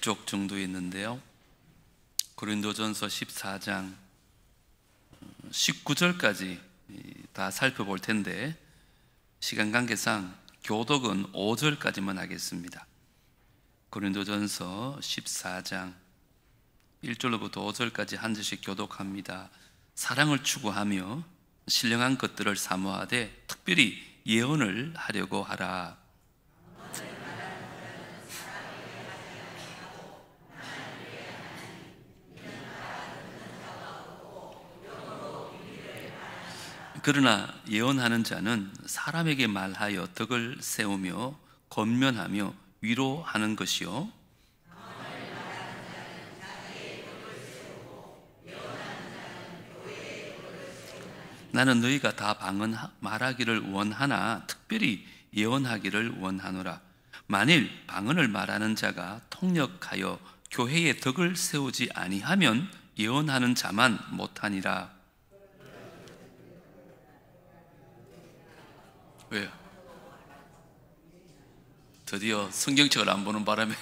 쪽 정도 있는데요. 고린도전서 14장 19절까지 다 살펴볼 텐데 시간 관계상 교독은 5절까지만 하겠습니다. 고린도전서 14장 1절로부터 5절까지 한 절씩 교독합니다. 사랑을 추구하며 신령한 것들을 사모하되 특별히 예언을 하려고 하라. 그러나 예언하는 자는 사람에게 말하여 덕을 세우며 권면하며 위로하는 것이요, 나는 너희가 다 방언 말하기를 원하나 특별히 예언하기를 원하노라. 만일 방언을 말하는 자가 통역하여 교회의 덕을 세우지 아니하면 예언하는 자만 못하니라. 왜요? 드디어 성경책을 안 보는 바람에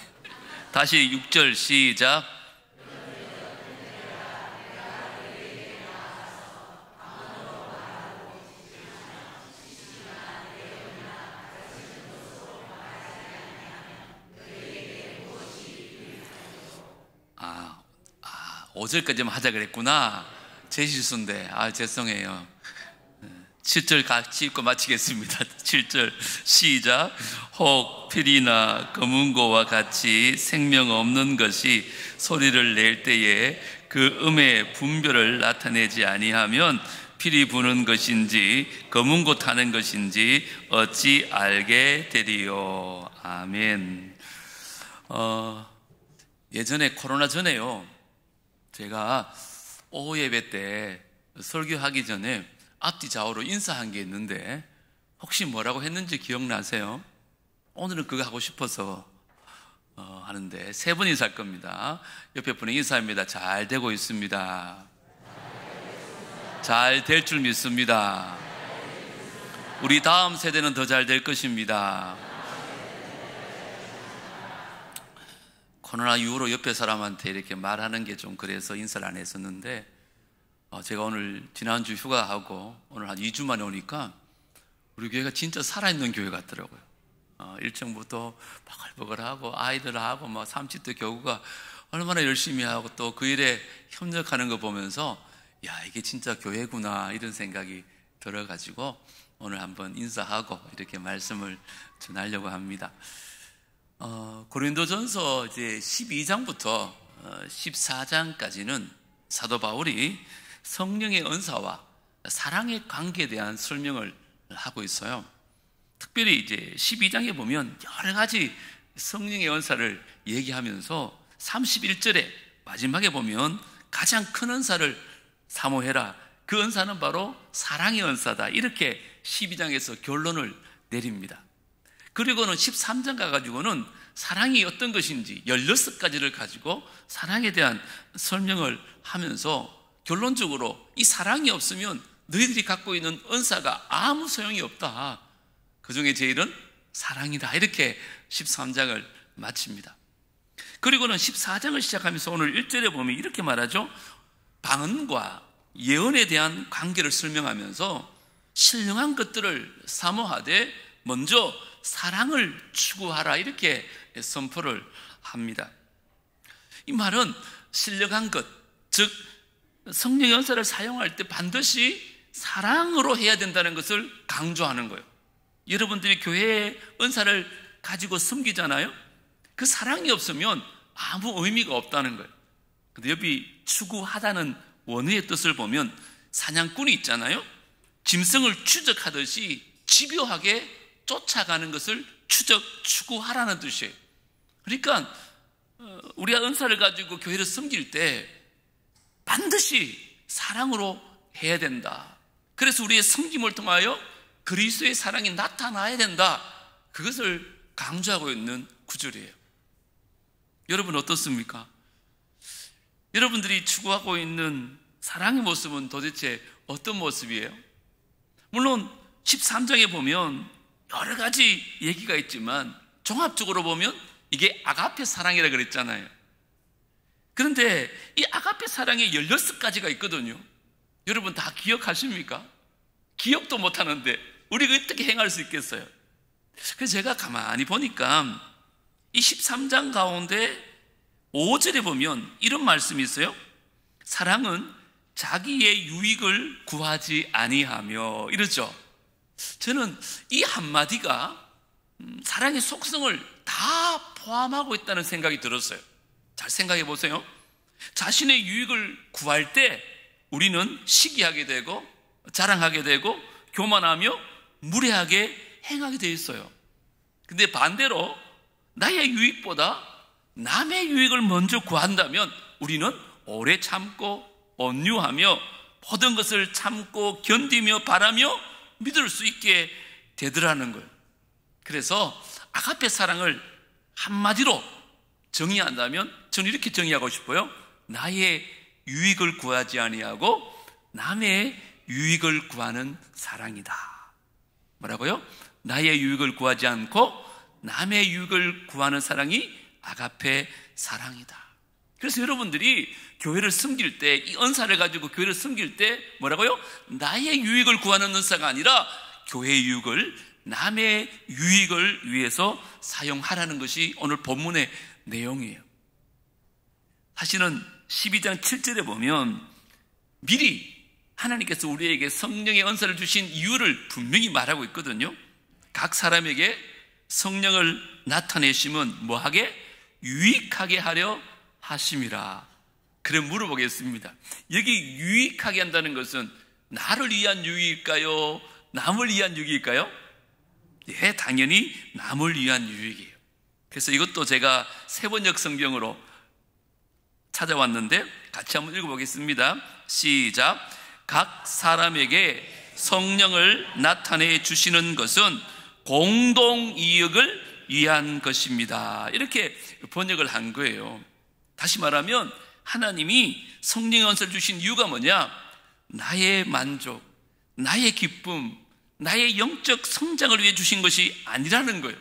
다시 6절 시작. 아, 5절까지만 하자 그랬구나. 제 실수인데 죄송해요. 7절 같이 읽고 마치겠습니다. 7절 시작. 혹 피리나 검은고와 같이 생명 없는 것이 소리를 낼 때에 그 음의 분별을 나타내지 아니하면 피리 부는 것인지 검은고 타는 것인지 어찌 알게 되리요. 아멘. 예전에 코로나 전에요, 제가 오후 예배 때 설교하기 전에 앞뒤 좌우로 인사한 게 있는데 혹시 뭐라고 했는지 기억나세요? 오늘은 그거 하고 싶어서 하는데 세 번 인사할 겁니다. 옆에 분에 인사합니다. 잘 되고 있습니다. 잘 될 줄 믿습니다. 우리 다음 세대는 더 잘 될 것입니다. 코로나 이후로 옆에 사람한테 이렇게 말하는 게 좀 그래서 인사를 안 했었는데 제가 오늘 지난주 휴가하고 오늘 한 2주 만에 오니까 우리 교회가 진짜 살아있는 교회 같더라고요. 1층부터 바글바글하고 아이들하고 막 30대 교구가 얼마나 열심히 하고 또 그 일에 협력하는 거 보면서 야, 이게 진짜 교회구나 이런 생각이 들어가지고 오늘 한번 인사하고 이렇게 말씀을 전하려고 합니다. 고린도전서 이제 12장부터 14장까지는 사도 바울이 성령의 은사와 사랑의 관계에 대한 설명을 하고 있어요. 특별히 이제 12장에 보면 여러 가지 성령의 은사를 얘기하면서 31절에 마지막에 보면 가장 큰 은사를 사모해라. 그 은사는 바로 사랑의 은사다. 이렇게 12장에서 결론을 내립니다. 그리고는 13장 가가지고는 사랑이 어떤 것인지 16가지를 가지고 사랑에 대한 설명을 하면서 결론적으로 이 사랑이 없으면 너희들이 갖고 있는 은사가 아무 소용이 없다. 그 중에 제일은 사랑이다. 이렇게 13장을 마칩니다. 그리고는 14장을 시작하면서 오늘 1절에 보면 이렇게 말하죠. 방언과 예언에 대한 관계를 설명하면서 신령한 것들을 사모하되 먼저 사랑을 추구하라. 이렇게 선포를 합니다. 이 말은 신령한 것, 즉 성령의 은사를 사용할 때 반드시 사랑으로 해야 된다는 것을 강조하는 거예요. 여러분들이 교회의 은사를 가지고 섬기잖아요. 그 사랑이 없으면 아무 의미가 없다는 거예요. 근데 여기 추구하다는 원어의 뜻을 보면 사냥꾼이 있잖아요. 짐승을 추적하듯이 집요하게 쫓아가는 것을 추구하라는 뜻이에요. 그러니까 우리가 은사를 가지고 교회를 섬길 때 반드시 사랑으로 해야 된다. 그래서 우리의 섬김을 통하여 그리스도의 사랑이 나타나야 된다. 그것을 강조하고 있는 구절이에요. 여러분 어떻습니까? 여러분들이 추구하고 있는 사랑의 모습은 도대체 어떤 모습이에요? 물론 13장에 보면 여러 가지 얘기가 있지만 종합적으로 보면 이게 아가페 사랑이라 그랬잖아요. 그런데 이 아가페 사랑에 16가지가 있거든요. 여러분 다 기억하십니까? 기억도 못하는데 우리가 어떻게 행할 수 있겠어요? 그래서 제가 가만히 보니까 이 13장 가운데 5절에 보면 이런 말씀이 있어요. 사랑은 자기의 유익을 구하지 아니하며, 이러죠. 저는 이 한마디가 사랑의 속성을 다 포함하고 있다는 생각이 들었어요. 잘 생각해 보세요. 자신의 유익을 구할 때 우리는 시기하게 되고 자랑하게 되고 교만하며 무례하게 행하게 되어 있어요. 근데 반대로 나의 유익보다 남의 유익을 먼저 구한다면 우리는 오래 참고 온유하며 모든 것을 참고 견디며 바라며 믿을 수 있게 되더라는 거예요. 그래서 아가페 사랑을 한마디로 정의한다면 저는 이렇게 정의하고 싶어요. 나의 유익을 구하지 아니하고 남의 유익을 구하는 사랑이다. 뭐라고요? 나의 유익을 구하지 않고 남의 유익을 구하는 사랑이 아가페 사랑이다. 그래서 여러분들이 교회를 섬길 때, 이 은사를 가지고 교회를 섬길 때 뭐라고요? 나의 유익을 구하는 은사가 아니라 교회의 유익을, 남의 유익을 위해서 사용하라는 것이 오늘 본문의 내용이에요. 사실은 12장 7절에 보면 미리 하나님께서 우리에게 성령의 은사를 주신 이유를 분명히 말하고 있거든요. 각 사람에게 성령을 나타내심은 뭐하게? 유익하게 하려 하심이라. 그래 물어보겠습니다. 여기 유익하게 한다는 것은 나를 위한 유익일까요? 남을 위한 유익일까요? 예, 당연히 남을 위한 유익이에요. 그래서 이것도 제가 세번역 성경으로 찾아왔는데 같이 한번 읽어보겠습니다. 시작. 각 사람에게 성령을 나타내 주시는 것은 공동 이익을 위한 것입니다. 이렇게 번역을 한 거예요. 다시 말하면 하나님이 성령의 은사를 주신 이유가 뭐냐? 나의 만족, 나의 기쁨, 나의 영적 성장을 위해 주신 것이 아니라는 거예요.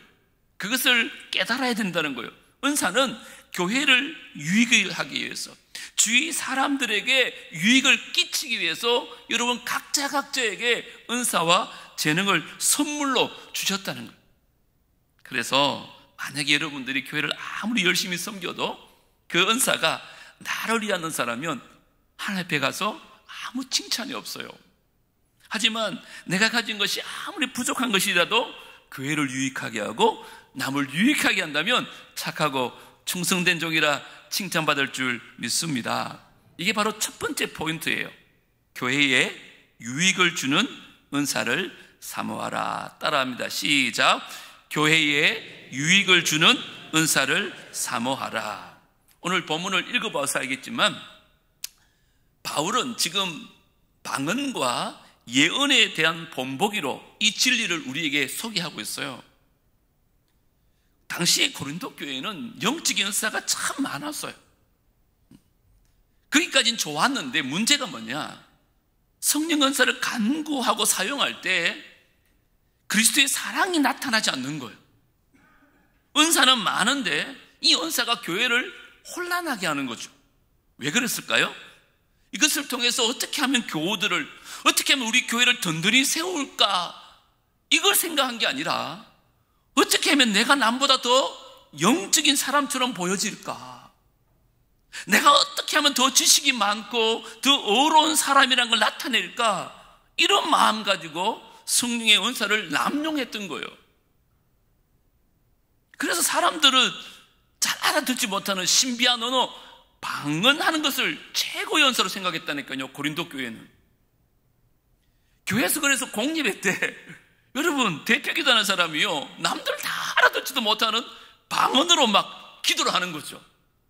그것을 깨달아야 된다는 거예요. 은사는 교회를 유익하기 위해서, 주위 사람들에게 유익을 끼치기 위해서 여러분 각자에게 은사와 재능을 선물로 주셨다는 거예요. 그래서 만약에 여러분들이 교회를 아무리 열심히 섬겨도 그 은사가 나를 위한 은사라면 하나님 앞에 가서 아무 칭찬이 없어요. 하지만 내가 가진 것이 아무리 부족한 것이라도 교회를 유익하게 하고 남을 유익하게 한다면 착하고 충성된 종이라 칭찬받을 줄 믿습니다. 이게 바로 첫 번째 포인트예요. 교회에 유익을 주는 은사를 사모하라. 따라합니다. 시작. 교회에 유익을 주는 은사를 사모하라. 오늘 본문을 읽어봐서 알겠지만 바울은 지금 방언과 예언에 대한 본보기로 이 진리를 우리에게 소개하고 있어요. 당시에 고린도 교회는 영적인 은사가 참 많았어요. 거기까지는 좋았는데 문제가 뭐냐? 성령 은사를 간구하고 사용할 때 그리스도의 사랑이 나타나지 않는 거예요. 은사는 많은데 이 은사가 교회를 혼란하게 하는 거죠. 왜 그랬을까요? 이것을 통해서 어떻게 하면 교우들을, 어떻게 하면 우리 교회를 든든히 세울까, 이걸 생각한 게 아니라 어떻게 하면 내가 남보다 더 영적인 사람처럼 보여질까, 내가 어떻게 하면 더 지식이 많고 더 어려운 사람이라는 걸 나타낼까, 이런 마음 가지고 성령의 은사를 남용했던 거예요. 그래서 사람들은 잘 알아듣지 못하는 신비한 언어, 방언하는 것을 최고의 은사로 생각했다니까요. 고린도 교회는. 교회에서 그래서 공예배 때 여러분 대표기도하는 사람이요, 남들 다 알아듣지도 못하는 방언으로 막 기도를 하는 거죠.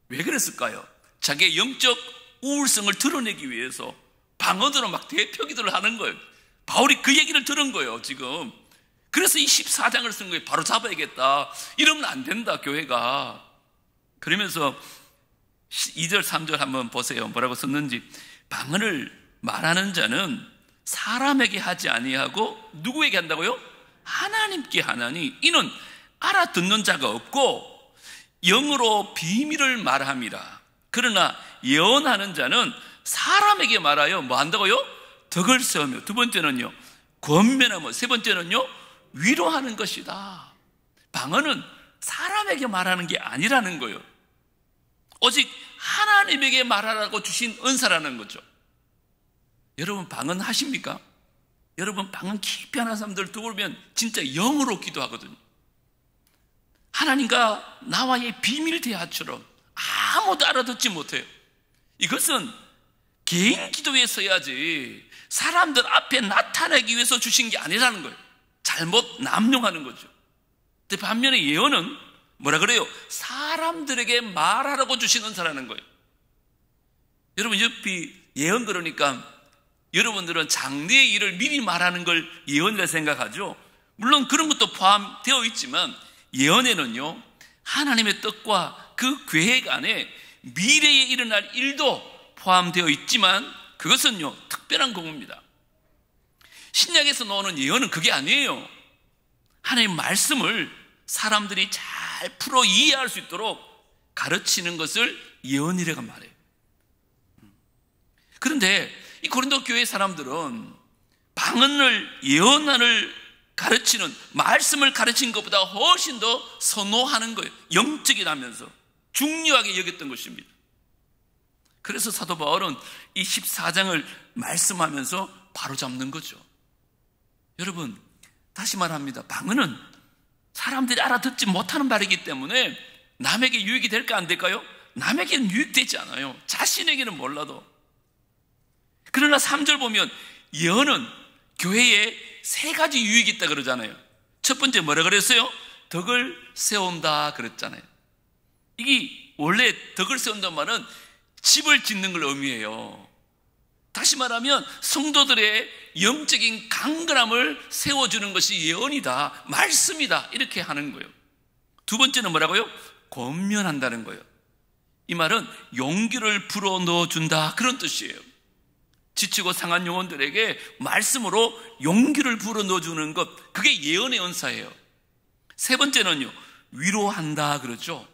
왜 그랬을까요? 자기의 영적 우울성을 드러내기 위해서 방언으로 막 대표기도를 하는 거예요. 바울이 그 얘기를 들은 거예요 지금. 그래서 이 14장을 쓴 거예요. 바로 잡아야겠다, 이러면 안 된다 교회가. 그러면서 2절 3절 한번 보세요. 뭐라고 썼는지. 방언을 말하는 자는 사람에게 하지 아니하고 누구에게 한다고요? 하나님께 하나니 이는 알아듣는 자가 없고 영으로 비밀을 말함이라. 그러나 예언하는 자는 사람에게 말하여 뭐 한다고요? 덕을 세우며, 두 번째는요 권면하며, 세 번째는요 위로하는 것이다. 방언은 사람에게 말하는 게 아니라는 거예요. 오직 하나님에게 말하라고 주신 은사라는 거죠. 여러분 방언 하십니까? 여러분 방언 깊이 하는 사람들 들어보면 진짜 영으로 기도하거든요. 하나님과 나와의 비밀 대화처럼 아무도 알아듣지 못해요. 이것은 개인 기도에 써야지 사람들 앞에 나타내기 위해서 주신 게 아니라는 거예요. 잘못 남용하는 거죠. 근데 반면에 예언은 뭐라 그래요? 사람들에게 말하라고 주신 은사라는 거예요. 여러분 옆이 예언 그러니까 여러분들은 장래의 일을 미리 말하는 걸 예언이라 생각하죠. 물론 그런 것도 포함되어 있지만 예언에는요 하나님의 뜻과 그 계획 안에 미래에 일어날 일도 포함되어 있지만 그것은요 특별한 공입니다. 신약에서 나오는 예언은 그게 아니에요. 하나님의 말씀을 사람들이 잘 풀어 이해할 수 있도록 가르치는 것을 예언이라고 말해요. 그런데 이 고린도 교회 사람들은 방언을, 예언을 가르치는, 말씀을 가르치는 것보다 훨씬 더 선호하는 거예요. 영적이라면서 중요하게 여겼던 것입니다. 그래서 사도 바울은 이 14장을 말씀하면서 바로잡는 거죠. 여러분 다시 말합니다. 방언은 사람들이 알아듣지 못하는 말이기 때문에 남에게 유익이 될까 안 될까요? 남에게는 유익되지 않아요. 자신에게는 몰라도. 그러나 3절 보면 예언은 교회에 세 가지 유익이 있다 그러잖아요. 첫 번째 뭐라 그랬어요? 덕을 세운다 그랬잖아요. 이게 원래 덕을 세운다는 말은 집을 짓는 걸 의미해요. 다시 말하면 성도들의 영적인 강건함을 세워주는 것이 예언이다, 말씀이다 이렇게 하는 거예요. 두 번째는 뭐라고요? 권면한다는 거예요. 이 말은 용기를 불어넣어준다 그런 뜻이에요. 지치고 상한 영혼들에게 말씀으로 용기를 불어넣어주는 것, 그게 예언의 은사예요. 세 번째는요 위로한다 그러죠.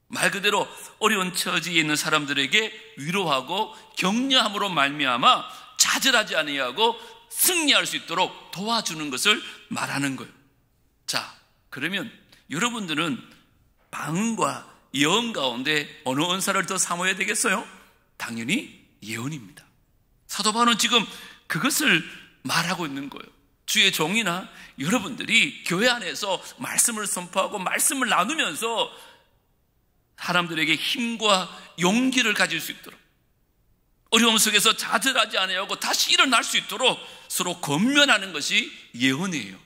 말 그대로 어려운 처지에 있는 사람들에게 위로하고 격려함으로 말미암아 좌절하지 아니하고 승리할 수 있도록 도와주는 것을 말하는 거예요. 자, 그러면 여러분들은 방언과 예언 가운데 어느 은사를 더 사모해야 되겠어요? 당연히 예언입니다. 사도 바울은 지금 그것을 말하고 있는 거예요. 주의 종이나 여러분들이 교회 안에서 말씀을 선포하고 말씀을 나누면서 사람들에게 힘과 용기를 가질 수 있도록, 어려움 속에서 좌절하지 않아야하고 다시 일어날 수 있도록 서로 권면하는 것이 예언이에요.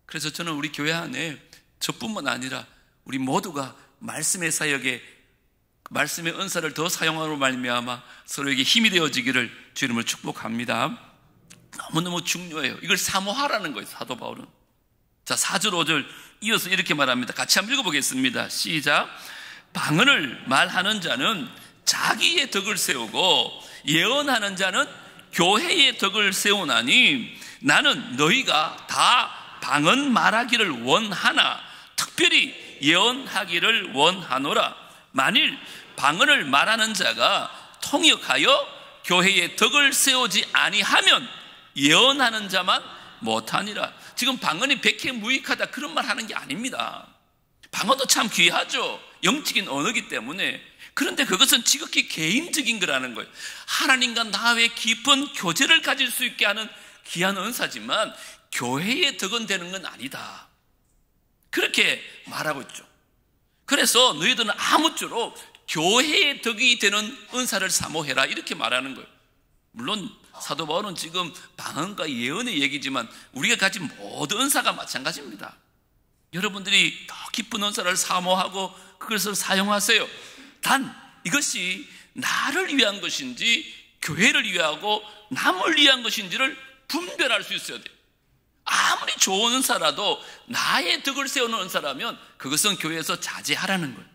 그래서 저는 우리 교회 안에 저뿐만 아니라 우리 모두가 말씀의 사역에 말씀의 은사를 더 사용하므로 말미암아 서로에게 힘이 되어지기를 주 이름으로 축복합니다. 너무너무 중요해요. 이걸 사모하라는 거예요, 사도 바울은. 자, 4절 5절 이어서 이렇게 말합니다. 같이 한번 읽어보겠습니다. 시작. 방언을 말하는 자는 자기의 덕을 세우고 예언하는 자는 교회의 덕을 세우나니 나는 너희가 다 방언 말하기를 원하나 특별히 예언하기를 원하노라. 만일 방언을 말하는 자가 통역하여 교회의 덕을 세우지 아니하면 예언하는 자만 못하니라. 지금 방언이 백해무익하다 그런 말 하는 게 아닙니다. 방언도 참 귀하죠. 영적인 언어이기 때문에. 그런데 그것은 지극히 개인적인 거라는 거예요. 하나님과 나의 깊은 교제를 가질 수 있게 하는 귀한 은사지만 교회의 덕은 되는 건 아니다, 그렇게 말하고 있죠. 그래서 너희들은 아무쪼록 교회의 덕이 되는 은사를 사모해라 이렇게 말하는 거예요. 물론 사도 바울은 지금 방언과 예언의 얘기지만 우리가 가진 모든 은사가 마찬가지입니다. 여러분들이 더 깊은 은사를 사모하고 그것을 사용하세요. 단 이것이 나를 위한 것인지 교회를 위하고 남을 위한 것인지를 분별할 수 있어야 돼요. 아무리 좋은 은사라도 나의 덕을 세우는 은사라면 그것은 교회에서 자제하라는 거예요.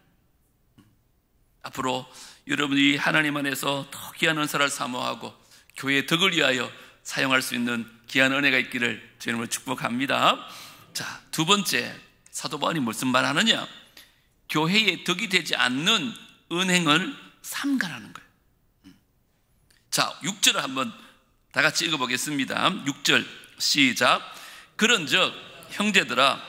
앞으로 여러분이 하나님 안에서 더 귀한 은사를 사모하고 교회의 덕을 위하여 사용할 수 있는 귀한 은혜가 있기를 주님으로 축복합니다. 자, 두 번째 사도 바울이 무슨 말 하느냐? 교회에 덕이 되지 않는 은행을 삼가라는 거예요. 자, 6절을 한번 다 같이 읽어보겠습니다. 6절 시작. 그런즉 형제들아,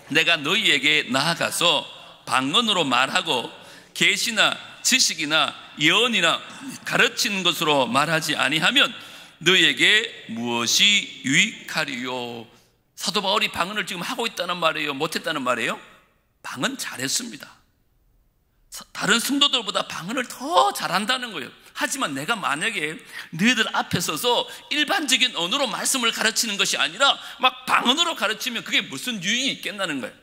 내가 너희에게 나아가서 방언으로 말하고 계시나 지식이나 예언이나 가르치는 것으로 말하지 아니하면 너희에게 무엇이 유익하리요? 사도 바울이 방언을 지금 하고 있다는 말이에요? 못했다는 말이에요? 방언 잘했습니다. 다른 성도들보다 방언을 더 잘한다는 거예요. 하지만 내가 만약에 너희들 앞에 서서 일반적인 언어로 말씀을 가르치는 것이 아니라 막 방언으로 가르치면 그게 무슨 유익이 있겠다는 거예요.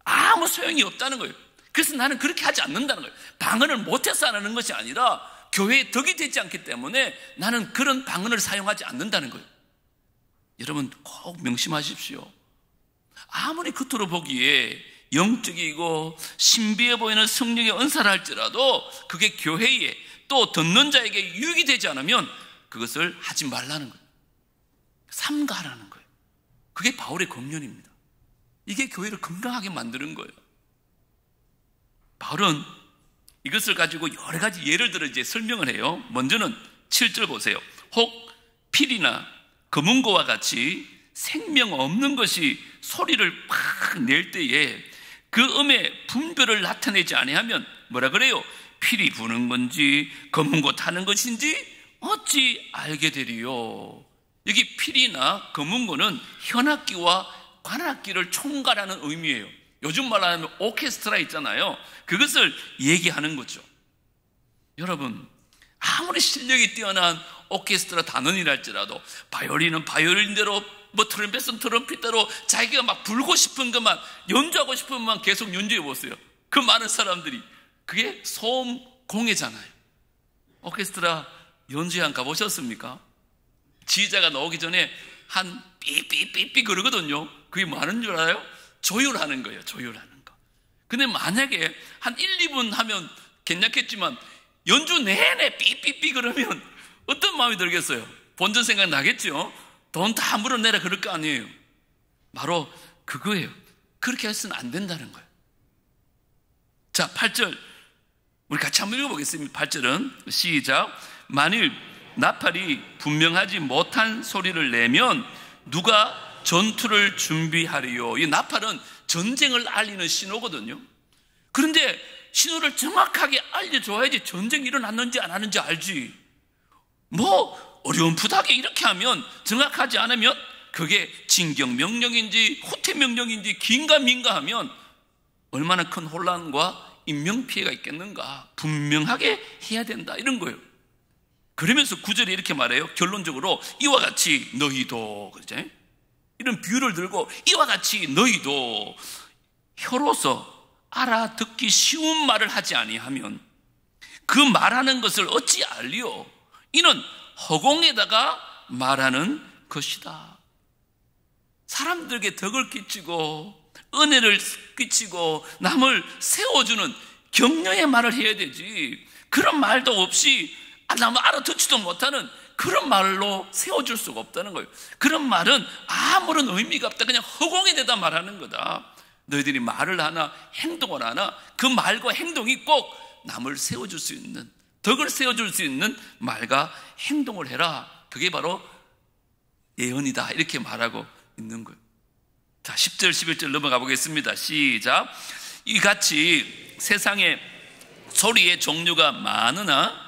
아무 소용이 없다는 거예요. 그래서 나는 그렇게 하지 않는다는 거예요. 방언을 못해서 안 하는 것이 아니라 교회에 덕이 되지 않기 때문에 나는 그런 방언을 사용하지 않는다는 거예요. 여러분 꼭 명심하십시오. 아무리 겉으로 보기에 영적이고 신비해 보이는 성령의 은사를 할지라도 그게 교회에 또 듣는 자에게 유익이 되지 않으면 그것을 하지 말라는 거예요. 삼가라는 거예요. 그게 바울의 권면입니다. 이게 교회를 건강하게 만드는 거예요. 바울은 이것을 가지고 여러 가지 예를 들어 이제 설명을 해요. 먼저는 7절 보세요. 혹 필이나 검은고와 같이 생명 없는 것이 소리를 팍 낼 때에 그 음의 분별을 나타내지 아니하면 뭐라 그래요? 필이 부는 건지 검은고 타는 것인지 어찌 알게 되리요? 여기 필이나 검은고는 현악기와 관악기를 총괄하는 의미예요. 요즘 말로 하면 오케스트라 있잖아요. 그것을 얘기하는 거죠. 여러분 아무리 실력이 뛰어난 오케스트라 단원이라 할지라도 바이올린은 바이올린대로 뭐 트럼펫은 트럼펫대로 자기가 막 불고 싶은 것만 연주하고 싶은 것만 계속 연주해 보세요. 그 많은 사람들이 그게 소음 공예잖아요. 오케스트라 연주회 가보셨습니까? 지휘자가 나오기 전에 한 삐삐삐삐 그러거든요. 그게 뭐 하는 줄 알아요? 조율하는 거예요. 조율하는 거. 근데 만약에 한 1, 2분 하면 괜찮겠지만 연주 내내 삐삐삐 그러면 어떤 마음이 들겠어요? 본전 생각 나겠죠? 돈 다 물어내라 그럴 거 아니에요. 바로 그거예요. 그렇게 해서는 안 된다는 거예요. 자, 8절 우리 같이 한번 읽어보겠습니다. 8절은 시작. 만일 나팔이 분명하지 못한 소리를 내면 누가 전투를 준비하리요? 이 나팔은 전쟁을 알리는 신호거든요. 그런데 신호를 정확하게 알려줘야지 전쟁이 일어났는지 안 하는지 알지. 뭐 어려움푸하게 이렇게 하면 정확하지 않으면 그게 진경명령인지 후퇴명령인지 긴가민가 하면 얼마나 큰 혼란과 인명피해가 있겠는가. 분명하게 해야 된다 이런 거예요. 그러면서 9절에 이렇게 말해요. 결론적으로 이와 같이 너희도 그러죠? 이런 비유를 들고 이와 같이 너희도 혀로서 알아듣기 쉬운 말을 하지 아니하면 그 말하는 것을 어찌 알리요? 이는 허공에다가 말하는 것이다. 사람들에게 덕을 끼치고 은혜를 끼치고 남을 세워주는 격려의 말을 해야 되지. 그런 말도 없이 남을 알아듣지도 못하는 그런 말로 세워줄 수가 없다는 거예요. 그런 말은 아무런 의미가 없다. 그냥 허공에 대다 말하는 거다. 너희들이 말을 하나 행동을 하나 그 말과 행동이 꼭 남을 세워줄 수 있는 덕을 세워줄 수 있는 말과 행동을 해라. 그게 바로 예언이다. 이렇게 말하고 있는 거예요. 자, 10절 11절 넘어가 보겠습니다. 시작. 이같이 세상에 소리의 종류가 많으나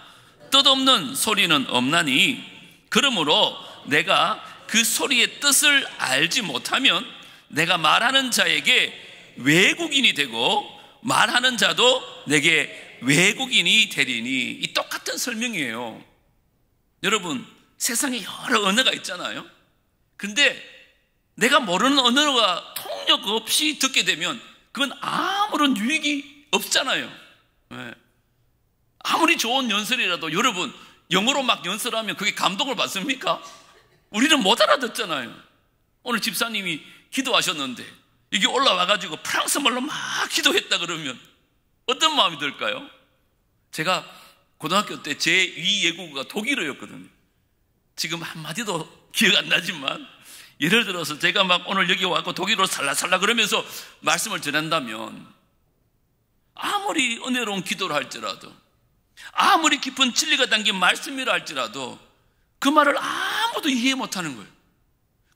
뜻없는 소리는 없나니 그러므로 내가 그 소리의 뜻을 알지 못하면 내가 말하는 자에게 외국인이 되고 말하는 자도 내게 외국인이 되리니. 이 똑같은 설명이에요. 여러분 세상에 여러 언어가 있잖아요. 근데 내가 모르는 언어가 통역 없이 듣게 되면 그건 아무런 유익이 없잖아요. 네. 아무리 좋은 연설이라도 여러분 영어로 막 연설하면 그게 감동을 받습니까? 우리는 못 알아듣잖아요. 오늘 집사님이 기도하셨는데 이게 올라와가지고 프랑스 말로 막 기도했다 그러면 어떤 마음이 들까요? 제가 고등학교 때 제2 외국어가 독일어였거든요. 지금 한마디도 기억 안 나지만 예를 들어서 제가 막 오늘 여기 와서 독일어로 살라살라 그러면서 말씀을 전한다면 아무리 은혜로운 기도를 할지라도, 아무리 깊은 진리가 담긴 말씀이라 할지라도 그 말을 아무도 이해 못하는 거예요.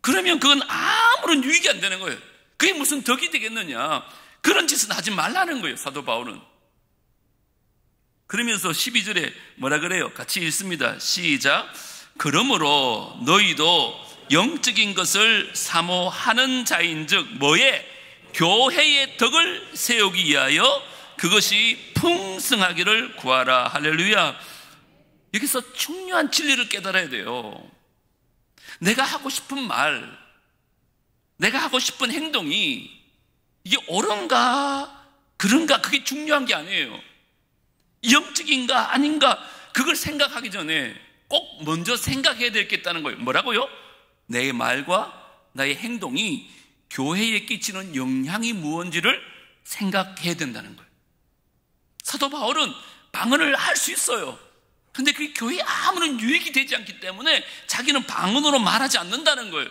그러면 그건 아무런 유익이 안 되는 거예요. 그게 무슨 덕이 되겠느냐. 그런 짓은 하지 말라는 거예요, 사도 바울은. 그러면서 12절에 뭐라 그래요? 같이 읽습니다. 시작. 그러므로 너희도 영적인 것을 사모하는 자인즉 뭐에? 교회의 덕을 세우기 위하여 그것이 풍성하기를 구하라. 할렐루야. 여기서 중요한 진리를 깨달아야 돼요. 내가 하고 싶은 말, 내가 하고 싶은 행동이 이게 옳은가 그런가 그게 중요한 게 아니에요. 영적인가 아닌가 그걸 생각하기 전에 꼭 먼저 생각해야 되겠다는 거예요. 뭐라고요? 내 말과 나의 행동이 교회에 끼치는 영향이 무엇인지를 생각해야 된다는 거예요. 사도 바울은 방언을 할 수 있어요. 근데 그게 교회에 아무런 유익이 되지 않기 때문에 자기는 방언으로 말하지 않는다는 거예요.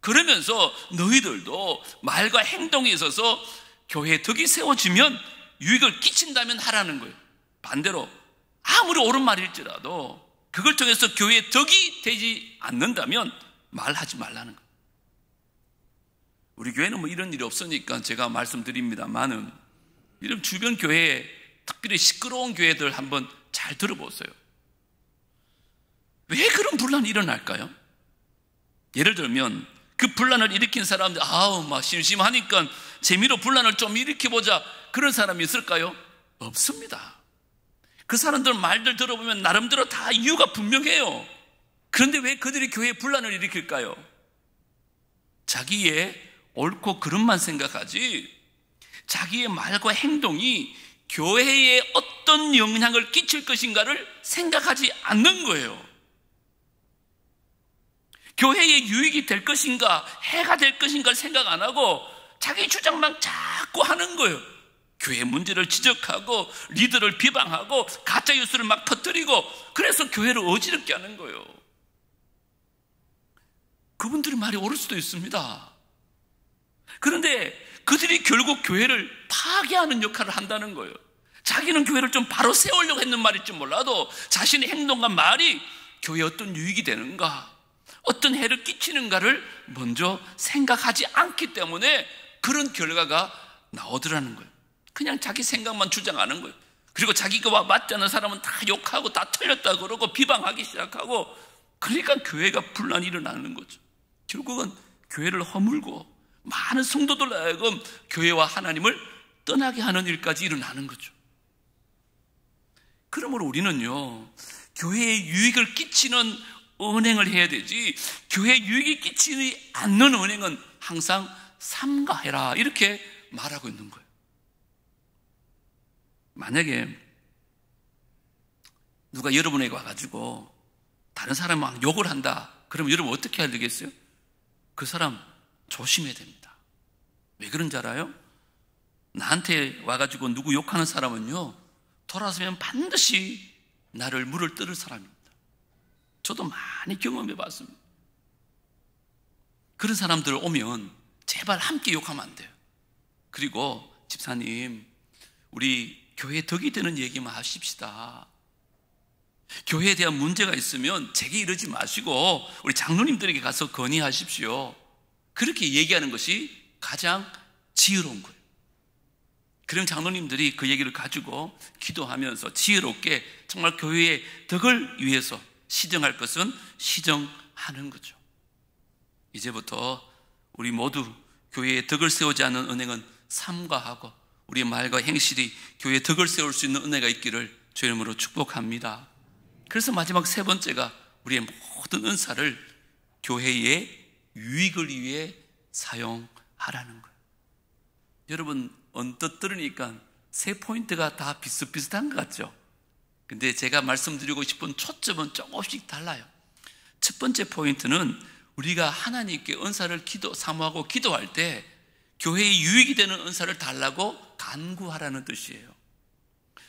그러면서 너희들도 말과 행동에 있어서 교회에 덕이 세워지면 유익을 끼친다면 하라는 거예요. 반대로 아무리 옳은 말일지라도 그걸 통해서 교회에 덕이 되지 않는다면 말하지 말라는 거예요. 우리 교회는 뭐 이런 일이 없으니까 제가 말씀드립니다만은 이런 주변 교회에 특별히 시끄러운 교회들 한번 잘 들어보세요. 왜 그런 분란이 일어날까요? 예를 들면 그 분란을 일으킨 사람들, 막 심심하니까 재미로 분란을 좀 일으켜보자, 그런 사람이 있을까요? 없습니다. 그 사람들 말들 들어보면 나름대로 다 이유가 분명해요. 그런데 왜 그들이 교회에 분란을 일으킬까요? 자기의 옳고 그름만 생각하지 자기의 말과 행동이 교회에 어떤 영향을 끼칠 것인가를 생각하지 않는 거예요. 교회에 유익이 될 것인가 해가 될 것인가를 생각 안 하고 자기 주장만 자꾸 하는 거예요. 교회 문제를 지적하고 리더를 비방하고 가짜 뉴스를 막 퍼뜨리고 그래서 교회를 어지럽게 하는 거예요. 그분들의 말이 옳을 수도 있습니다. 그런데 그들이 결국 교회를 파괴하는 역할을 한다는 거예요. 자기는 교회를 좀 바로 세우려고 했는 말일지 몰라도 자신의 행동과 말이 교회에 어떤 유익이 되는가, 어떤 해를 끼치는가를 먼저 생각하지 않기 때문에 그런 결과가 나오더라는 거예요. 그냥 자기 생각만 주장하는 거예요. 그리고 자기가 맞지 않는 사람은 다 욕하고 다 틀렸다 그러고 비방하기 시작하고, 그러니까 교회가 분란이 일어나는 거죠. 결국은 교회를 허물고 많은 성도들 하여금 교회와 하나님을 떠나게 하는 일까지 일어나는 거죠. 그러므로 우리는요, 교회에 유익을 끼치는 은행을 해야 되지, 교회에 유익이 끼치지 않는 은행은 항상 삼가해라, 이렇게 말하고 있는 거예요. 만약에 누가 여러분에게 와가지고 다른 사람이 막 욕을 한다, 그러면 여러분 어떻게 해야 되겠어요? 그 사람 조심해야 됩니다. 왜 그런지 알아요? 나한테 와가지고 누구 욕하는 사람은요, 돌아서면 반드시 나를 물을 뜯을 사람입니다. 저도 많이 경험해 봤습니다. 그런 사람들 오면 제발 함께 욕하면 안 돼요. 그리고 집사님, 우리 교회에 덕이 되는 얘기만 하십시다. 교회에 대한 문제가 있으면 제게 이러지 마시고 우리 장로님들에게 가서 건의하십시오. 그렇게 얘기하는 것이 가장 지혜로운 거예요. 그럼 장로님들이 그 얘기를 가지고 기도하면서 지혜롭게 정말 교회의 덕을 위해서 시정할 것은 시정하는 거죠. 이제부터 우리 모두 교회의 덕을 세우지 않는 은행은 삼가하고 우리의 말과 행실이 교회의 덕을 세울 수 있는 은혜가 있기를 주의 이름으로 축복합니다. 그래서 마지막 세 번째가 우리의 모든 은사를 교회의 유익을 위해 사용하라는 거예요. 여러분 언뜻 들으니까 세 포인트가 다 비슷비슷한 것 같죠? 근데 제가 말씀드리고 싶은 초점은 조금씩 달라요. 첫 번째 포인트는 우리가 하나님께 은사를 사모하고 기도할 때 교회에 유익이 되는 은사를 달라고 간구하라는 뜻이에요.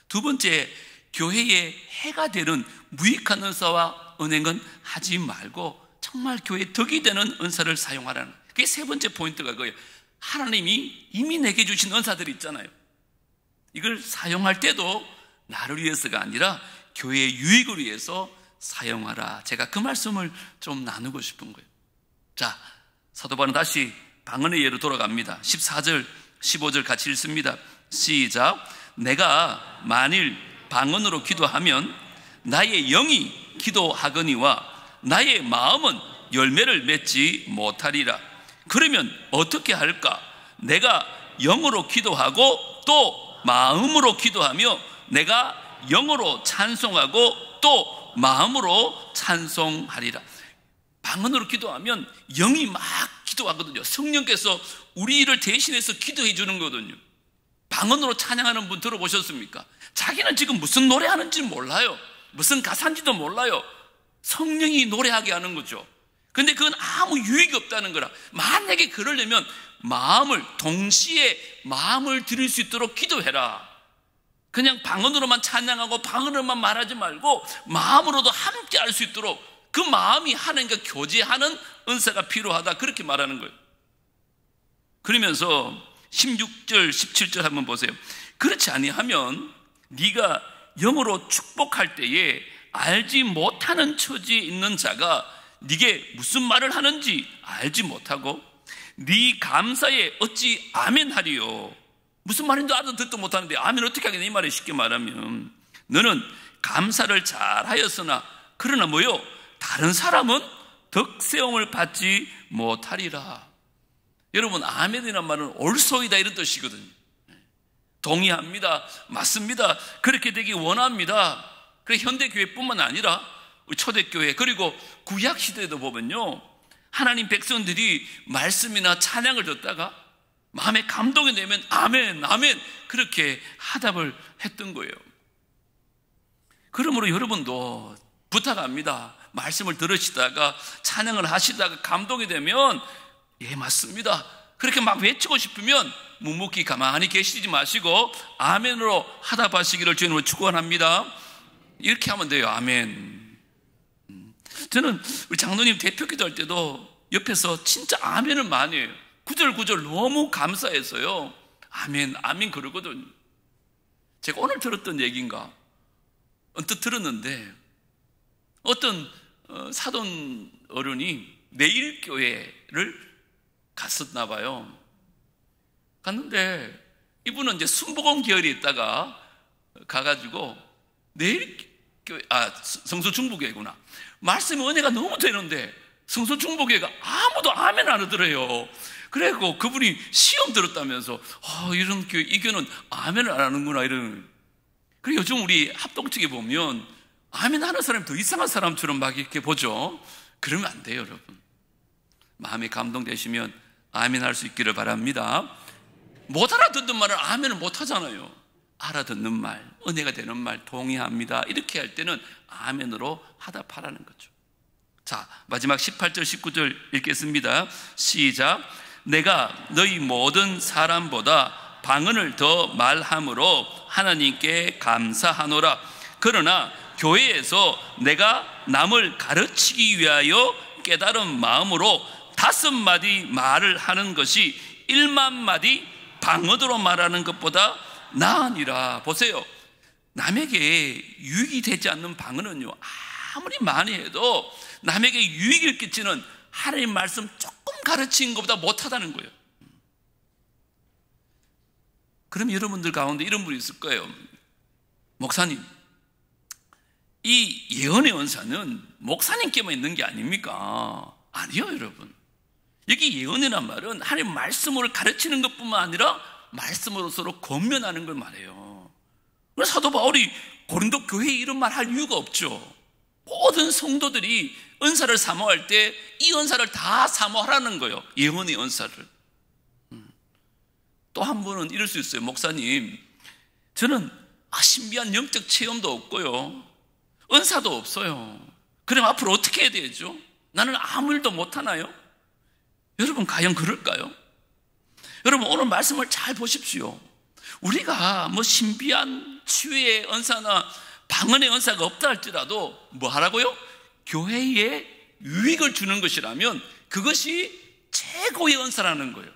두 번째, 교회에 해가 되는 무익한 은사와 은행은 하지 말고 정말 교회에 덕이 되는 은사를 사용하라는, 그게 세 번째 포인트가 그거예요. 하나님이 이미 내게 주신 은사들이 있잖아요. 이걸 사용할 때도 나를 위해서가 아니라 교회의 유익을 위해서 사용하라. 제가 그 말씀을 좀 나누고 싶은 거예요. 자, 사도 바울은 다시 방언의 예로 돌아갑니다. 14절, 15절 같이 읽습니다. 시작. 내가 만일 방언으로 기도하면 나의 영이 기도하거니와 나의 마음은 열매를 맺지 못하리라. 그러면 어떻게 할까? 내가 영으로 기도하고 또 마음으로 기도하며 내가 영으로 찬송하고 또 마음으로 찬송하리라. 방언으로 기도하면 영이 막 기도하거든요. 성령께서 우리를 대신해서 기도해 주는 거거든요. 방언으로 찬양하는 분 들어보셨습니까? 자기는 지금 무슨 노래하는지 몰라요. 무슨 가사인지도 몰라요. 성령이 노래하게 하는 거죠. 근데 그건 아무 유익이 없다는 거라. 만약에 그러려면 동시에 마음을 드릴 수 있도록 기도해라. 그냥 방언으로만 찬양하고 방언으로만 말하지 말고 마음으로도 함께 할 수 있도록 그 마음이 하나님과 교제하는 은사가 필요하다. 그렇게 말하는 거예요. 그러면서 16절, 17절 한번 보세요. 그렇지 아니하면 네가 영으로 축복할 때에 알지 못하는 처지에 있는 자가 네게 무슨 말을 하는지 알지 못하고 네 감사에 어찌 아멘 하리요. 무슨 말인지 알아도 듣도 못하는데 아멘 어떻게 하겠냐 이 말에 쉽게 말하면 너는 감사를 잘하였으나 그러나 뭐요? 다른 사람은 덕세움을 받지 못하리라. 여러분 아멘이란 말은 옳소이다 이런 뜻이거든요. 동의합니다. 맞습니다. 그렇게 되기 원합니다. 그래 현대교회뿐만 아니라 우리 초대교회 그리고 구약시대에도 보면요 하나님 백성들이 말씀이나 찬양을 듣다가 마음에 감동이 되면 아멘 아멘 그렇게 화답을 했던 거예요. 그러므로 여러분도 부탁합니다. 말씀을 들으시다가 찬양을 하시다가 감동이 되면 예 맞습니다 그렇게 막 외치고 싶으면 묵묵히 가만히 계시지 마시고 아멘으로 화답하시기를 주님으로 축원합니다. 이렇게 하면 돼요. 아멘. 저는 우리 장로님 대표 기도할 때도 옆에서 진짜 아멘을 많이 해요. 구절구절 너무 감사해서요 아멘 아멘 그러거든요. 제가 오늘 들었던 얘기인가 언뜻 들었는데 어떤 사돈 어른이 내일교회를 갔었나 봐요. 갔는데 이분은 이제 순복음 계열에 있다가 가가지고 내일교회 성서중보교회구나. 말씀의 은혜가 너무 되는데 성서중보교회가 아무도 아멘 안 하더래요. 그래고 그분이 시험 들었다면서 이런 교회 이 교회는 아멘을 안 하는구나 이런. 그리고 요즘 우리 합동 측에 보면 아멘 하는 사람이 더 이상한 사람처럼 막 이렇게 보죠. 그러면 안 돼요 여러분. 마음이 감동되시면 아멘 할 수 있기를 바랍니다. 못 알아듣는 말은 아멘을 못 하잖아요. 알아듣는 말, 은혜가 되는 말, 동의합니다. 이렇게 할 때는 아멘으로 화답하라는 거죠. 자, 마지막 18절, 19절 읽겠습니다. 시작. 내가 너희 모든 사람보다 방언을 더 말함으로 하나님께 감사하노라. 그러나 교회에서 내가 남을 가르치기 위하여 깨달은 마음으로 5마디 말을 하는 것이 1만 마디 방언으로 말하는 것보다 나으니라. 보세요. 남에게 유익이 되지 않는 방언은요 아무리 많이 해도 남에게 유익을 끼치는 하나님 말씀 조금 가르친 것보다 못하다는 거예요. 그럼 여러분들 가운데 이런 분이 있을 거예요. 목사님, 이 예언의 은사는 목사님께만 있는 게 아닙니까? 아니요 여러분. 여기 예언이란 말은 하나님 말씀으로 가르치는 것뿐만 아니라 말씀으로 서로 권면하는 걸 말해요. 그래서 사도 바울이 고린도 교회에 이런 말 할 이유가 없죠. 모든 성도들이 은사를 사모할 때 이 은사를 다 사모하라는 거예요. 예언의 은사를. 또 한 분은 이럴 수 있어요. 목사님, 저는 신비한 영적 체험도 없고요 은사도 없어요. 그럼 앞으로 어떻게 해야 되죠? 나는 아무 일도 못하나요? 여러분 과연 그럴까요? 여러분 오늘 말씀을 잘 보십시오. 우리가 신비한 치유의 은사나 방언의 은사가 없다 할지라도 뭐 하라고요? 교회에 유익을 주는 것이라면 그것이 최고의 은사라는 거예요.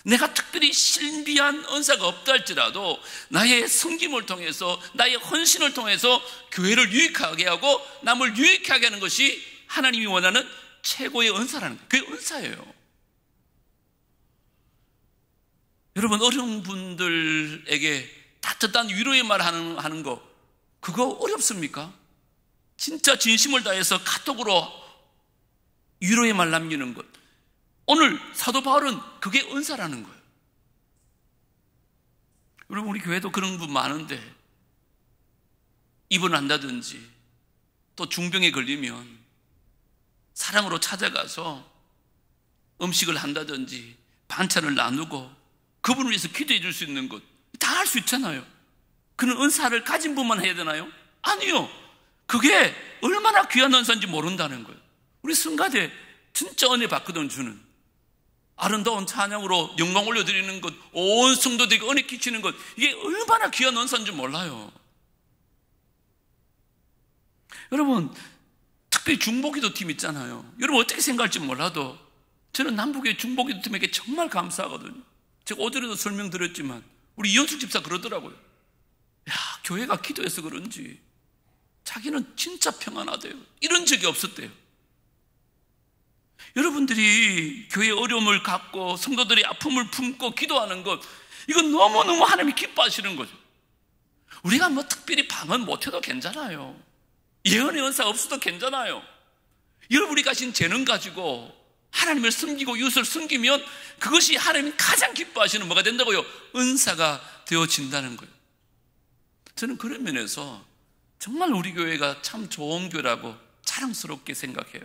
내가 특별히 특별히 신비한 은사가 없다 할지라도 나의 섬김을 통해서, 나의 헌신을 통해서 교회를 유익하게 하고 남을 유익하게 하는 것이 하나님이 원하는 최고의 은사라는 거예요. 그게 은사예요. 여러분, 어려운 분들에게 따뜻한 위로의 말 하는 거, 그거 어렵습니까? 진짜 진심을 다해서 카톡으로 위로의 말 남기는 것. 오늘 사도 바울은 그게 은사라는 거예요. 여러분, 우리 교회도 그런 분 많은데 입원한다든지 또 중병에 걸리면 사랑으로 찾아가서 음식을 한다든지 반찬을 나누고 그분을 위해서 기도해 줄 수 있는 것, 다 할 수 있잖아요. 그런 은사를 가진 분만 해야 되나요? 아니요. 그게 얼마나 귀한 은사인지 모른다는 거예요. 우리 성가대 진짜 은혜 받거든. 주는 아름다운 찬양으로 영광 올려드리는 것, 온 성도들에게 은혜 끼치는 것, 이게 얼마나 귀한 은사인지 몰라요. 여러분, 특별히 중보기도 팀 있잖아요. 여러분 어떻게 생각할지 몰라도 저는 남북의 중보기도 팀에게 정말 감사하거든요. 제가 어제도 설명드렸지만 우리 이현숙 집사 그러더라고요. 야, 교회가 기도해서 그런지 자기는 진짜 평안하대요. 이런 적이 없었대요. 여러분들이 교회의 어려움을 갖고 성도들의 아픔을 품고 기도하는 것, 이건 너무너무 하나님이 기뻐하시는 거죠. 우리가 뭐 특별히 방언 못해도 괜찮아요. 예언의 은사 없어도 괜찮아요. 여러분이 가신 재능 가지고 하나님을 섬기고 이웃을 섬기면 그것이 하나님이 가장 기뻐하시는 뭐가 된다고요? 은사가 되어진다는 거예요. 저는 그런 면에서 정말 우리 교회가 참 좋은 교회라고 자랑스럽게 생각해요.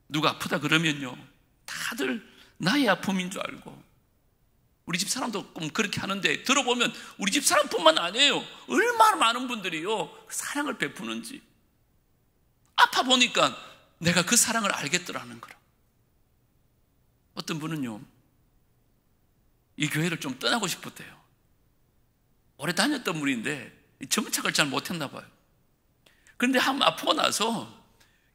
누가 아프다 그러면요, 다들 나의 아픔인 줄 알고, 우리 집 사람도 그렇게 하는데 들어보면 우리 집 사람뿐만 아니에요. 얼마나 많은 분들이요 사랑을 베푸는지. 아파 보니까 내가 그 사랑을 알겠더라는 거라. 어떤 분은요, 이 교회를 좀 떠나고 싶었대요. 오래 다녔던 분인데 정착을 잘 못했나 봐요. 그런데 한번 아프고 나서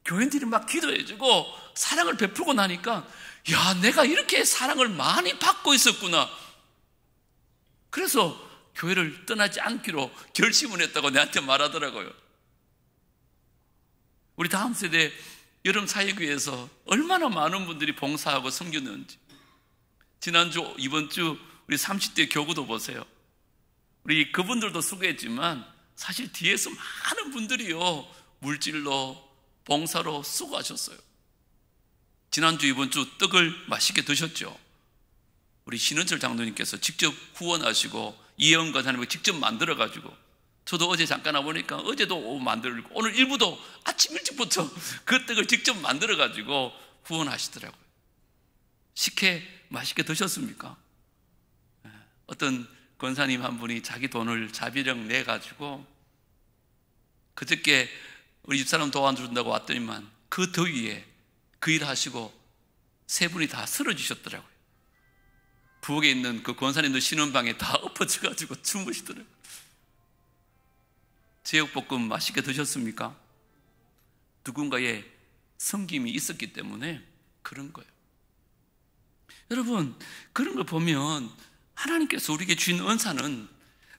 교인들이 막 기도해주고 사랑을 베풀고 나니까, 야, 내가 이렇게 사랑을 많이 받고 있었구나. 그래서 교회를 떠나지 않기로 결심을 했다고 내한테 말하더라고요. 우리 다음 세대 여름 사회교회에서 얼마나 많은 분들이 봉사하고 섬겼는지. 지난주, 이번 주 우리 30대 교구도 보세요. 우리 그분들도 수고했지만 사실 뒤에서 많은 분들이요 물질로, 봉사로 수고하셨어요. 지난주, 이번 주 떡을 맛있게 드셨죠? 우리 신은철 장로님께서 직접 후원하시고 이혜원과 하나님을 직접 만들어가지고, 저도 어제 잠깐 와보니까 어제도 만들고 오늘 일부도 아침 일찍부터 그 떡을 직접 만들어가지고 후원하시더라고요. 식혜 맛있게 드셨습니까? 어떤 권사님 한 분이 자기 돈을 자비력 내가지고 그저께 우리 집사람 도와준다고 왔더니만 그 더위에 그 일 하시고 세 분이 다 쓰러지셨더라고요. 부엌에 있는 그 권사님들 쉬는 방에 다 엎어져가지고 주무시더라고요. 제육볶음 맛있게 드셨습니까? 누군가의 섬김이 있었기 때문에 그런 거예요. 여러분, 그런 걸 보면 하나님께서 우리에게 주신 은사는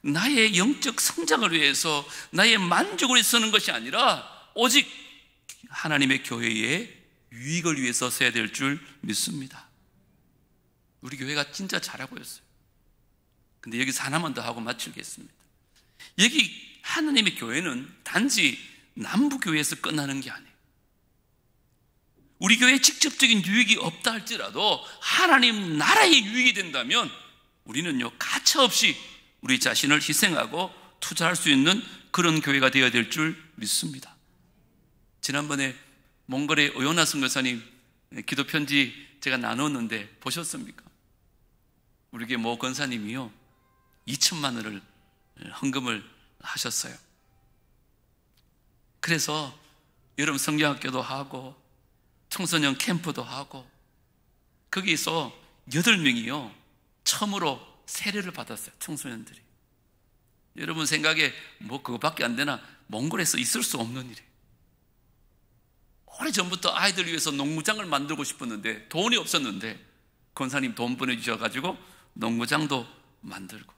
나의 영적 성장을 위해서, 나의 만족을 위해서 쓰는 것이 아니라 오직 하나님의 교회의 유익을 위해서 써야 될 줄 믿습니다. 우리 교회가 진짜 잘하고 있어요. 근데 여기서 하나만 더 하고 마치겠습니다. 여기 하나님의 교회는 단지 남부교회에서 끝나는 게 아니에요. 우리 교회에 직접적인 유익이 없다 할지라도 하나님 나라의 유익이 된다면 우리는요 가차없이 우리 자신을 희생하고 투자할 수 있는 그런 교회가 되어야 될 줄 믿습니다. 지난번에 몽골의 오요나 선교사님 기도 편지 제가 나눴는데 보셨습니까? 우리 교회 모 권사님이요 2천만 원을 헌금을 하셨어요. 그래서 여름 성경학교도 하고 청소년 캠프도 하고 거기서 8명이요 처음으로 세례를 받았어요. 청소년들이. 여러분 생각에 뭐 그거밖에 안 되나? 몽골에서 있을 수 없는 일이에요. 오래전부터 아이들 위해서 농구장을 만들고 싶었는데 돈이 없었는데 권사님 돈 보내주셔가지고 농구장도 만들고,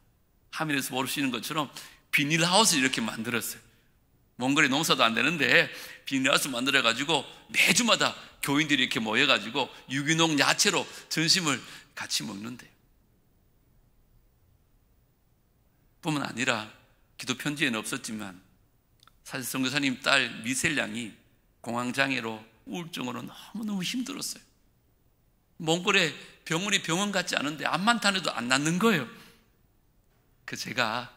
화면에서 보시는 것처럼 비닐하우스 이렇게 만들었어요. 몽골에 농사도 안 되는데 비닐하우스 만들어가지고 매주마다 교인들이 이렇게 모여가지고 유기농 야채로 점심을 같이 먹는데요. 뿐만 아니라 기도 편지에는 없었지만 사실 선교사님 딸 미셀 양이 공황장애로 우울증으로 너무너무 힘들었어요. 몽골에 병원이 병원 같지 않은데 암만 다녀도 안 낫는 거예요. 그 제가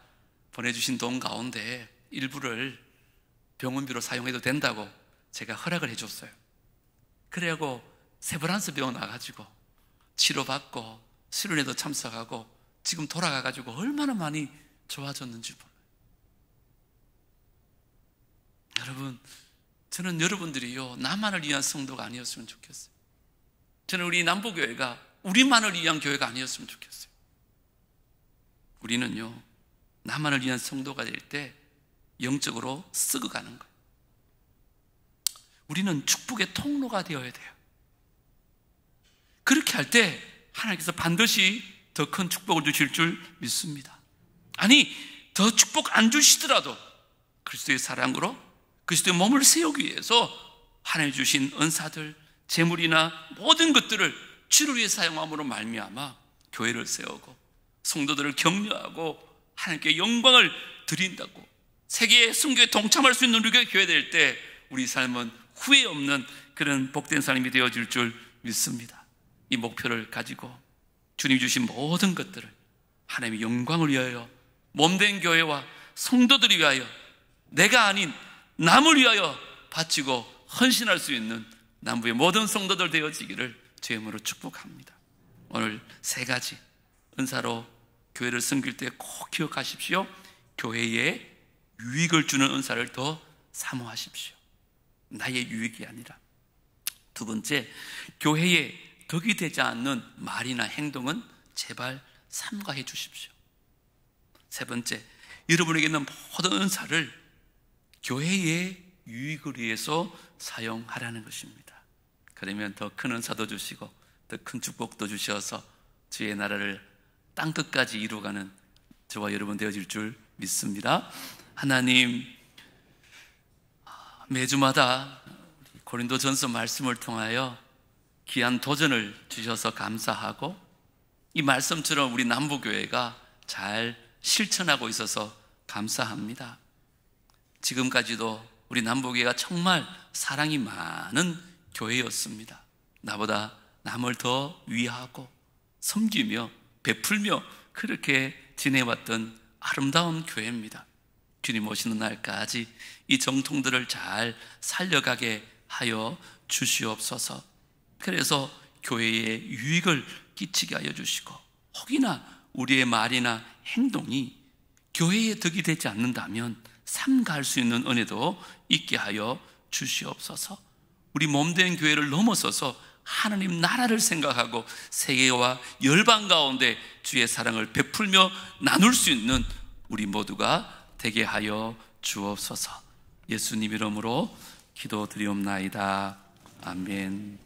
보내주신 돈 가운데 일부를 병원비로 사용해도 된다고 제가 허락을 해줬어요. 그래갖고 세브란스 병원 와가지고 치료받고 수련회도 참석하고 지금 돌아가가지고 얼마나 많이 좋아졌는지 몰라요. 여러분, 저는 여러분들이요 나만을 위한 성도가 아니었으면 좋겠어요. 저는 우리 남부교회가 우리만을 위한 교회가 아니었으면 좋겠어요. 우리는요 나만을 위한 성도가 될 때 영적으로 썩어가는 거예요. 우리는 축복의 통로가 되어야 돼요. 그렇게 할 때 하나님께서 반드시 더 큰 축복을 주실 줄 믿습니다. 아니, 더 축복 안 주시더라도 그리스도의 사랑으로 그리스도의 몸을 세우기 위해서 하나님 주신 은사들, 재물이나 모든 것들을 주를 위해 사용함으로 말미암아 교회를 세우고 성도들을 격려하고 하나님께 영광을 드린다고 세계의 선교에 동참할 수 있는 우리가 교회 될 때 우리 삶은 후회 없는 그런 복된 삶이 되어질 줄 믿습니다. 이 목표를 가지고 주님 주신 모든 것들을 하나님의 영광을 위하여 몸된 교회와 성도들을 위하여 내가 아닌 남을 위하여 바치고 헌신할 수 있는 남부의 모든 성도들 되어지기를 주의 이름으로 축복합니다. 오늘 세 가지 은사로 교회를 섬길 때 꼭 기억하십시오. 교회에 유익을 주는 은사를 더 사모하십시오. 나의 유익이 아니라. 두 번째, 교회에 덕이 되지 않는 말이나 행동은 제발 삼가해 주십시오. 세 번째, 여러분에게 있는 모든 은사를 교회의 유익을 위해서 사용하라는 것입니다. 그러면 더 큰 은사도 주시고 더 큰 축복도 주셔서 주의 나라를 땅끝까지 이루어가는 저와 여러분 되어질 줄 믿습니다. 하나님, 매주마다 고린도전서 말씀을 통하여 귀한 도전을 주셔서 감사하고 이 말씀처럼 우리 남부교회가 잘 실천하고 있어서 감사합니다. 지금까지도 우리 남부교회가 정말 사랑이 많은 교회였습니다. 나보다 남을 더 위하고 섬기며 베풀며 그렇게 지내왔던 아름다운 교회입니다. 주님 오시는 날까지 이 정통들을 잘 살려가게 하여 주시옵소서. 그래서 교회에 유익을 끼치게 하여 주시고 혹이나 우리의 말이나 행동이 교회에 덕이 되지 않는다면 삼가할 수 있는 은혜도 있게 하여 주시옵소서. 우리 몸된 교회를 넘어서서 하나님 나라를 생각하고 세계와 열방 가운데 주의 사랑을 베풀며 나눌 수 있는 우리 모두가 되게 하여 주옵소서. 예수님 이름으로 기도드리옵나이다. 아멘.